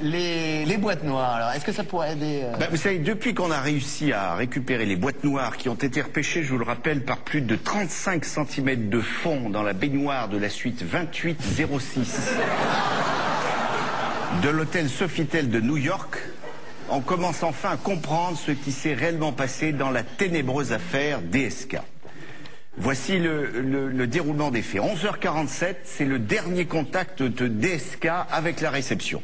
les boîtes noires, alors, est-ce que ça pourrait aider Vous savez, depuis qu'on a réussi à récupérer les boîtes noires qui ont été repêchées, je vous le rappelle, par plus de 35 cm de fond dans la baignoire de la suite 2806 de l'hôtel Sofitel de New York, on commence enfin à comprendre ce qui s'est réellement passé dans la ténébreuse affaire DSK. Voici le déroulement des faits. 11h47, c'est le dernier contact de DSK avec la réception.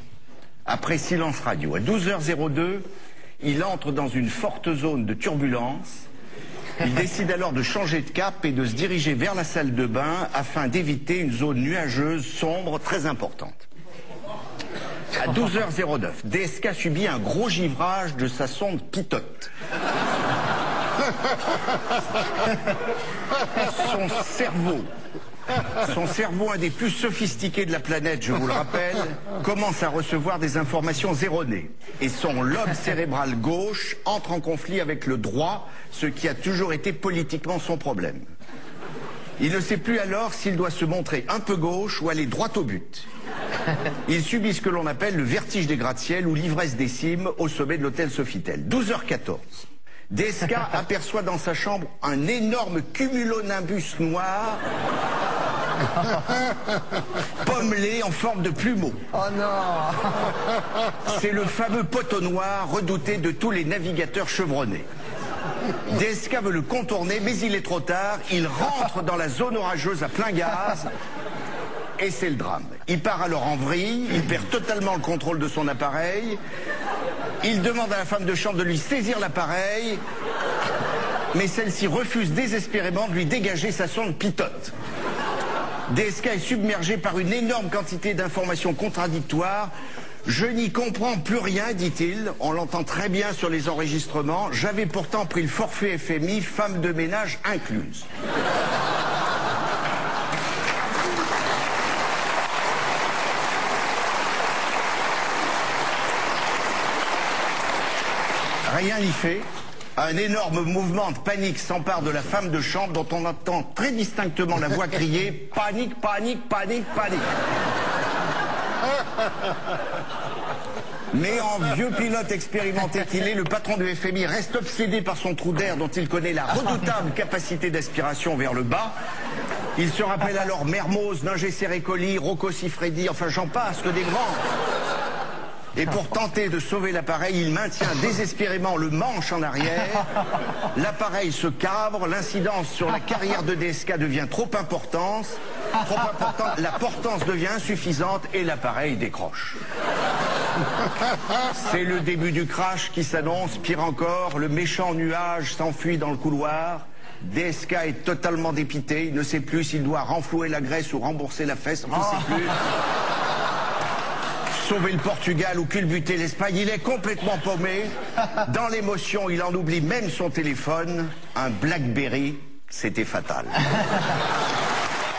Après silence radio. À 12h02, il entre dans une forte zone de turbulence. Il décide alors de changer de cap et de se diriger vers la salle de bain afin d'éviter une zone nuageuse, sombre, très importante. À 12h09, DSK subit un gros givrage de sa sonde Pitote. Son cerveau, un des plus sophistiqués de la planète, je vous le rappelle, commence à recevoir des informations erronées. Et son lobe cérébral gauche entre en conflit avec le droit, ce qui a toujours été politiquement son problème. Il ne sait plus alors s'il doit se montrer un peu gauche ou aller droit au but. Il subit ce que l'on appelle le vertige des gratte-ciel ou l'ivresse des cimes au sommet de l'hôtel Sofitel. 12h14. DSK aperçoit dans sa chambre un énorme cumulonimbus noir pommelé en forme de plumeau. Oh non! C'est le fameux poteau noir redouté de tous les navigateurs chevronnés. DSK veut le contourner, mais il est trop tard. Il rentre dans la zone orageuse à plein gaz. Et c'est le drame. Il part alors en vrille, il perd totalement le contrôle de son appareil. Il demande à la femme de chambre de lui saisir l'appareil, mais celle-ci refuse désespérément de lui dégager sa sonde Pitote. DSK est submergé par une énorme quantité d'informations contradictoires. Je n'y comprends plus rien, dit-il. On l'entend très bien sur les enregistrements. J'avais pourtant pris le forfait FMI, femme de ménage incluse. Rien n'y fait. Un énorme mouvement de panique s'empare de la femme de chambre dont on entend très distinctement la voix crier « Panique, panique, panique, panique ». Mais en vieux pilote expérimenté qu'il est, le patron du FMI reste obsédé par son trou d'air dont il connaît la redoutable capacité d'aspiration vers le bas. Il se rappelle alors Mermoz, Ningé Colli, Rocco Siffredi, enfin j'en passe, que des grands. Et pour tenter de sauver l'appareil, il maintient désespérément le manche en arrière. L'appareil se cabre, l'incidence sur la carrière de DSK devient trop importante, la portance devient insuffisante et l'appareil décroche. C'est le début du crash qui s'annonce. Pire encore, le méchant nuage s'enfuit dans le couloir. DSK est totalement dépité, il ne sait plus s'il doit renflouer la graisse ou rembourser la fesse, enfin, il ne sait plus. Sauver le Portugal ou culbuter l'Espagne, il est complètement paumé. Dans l'émotion, il en oublie même son téléphone. Un BlackBerry, c'était fatal.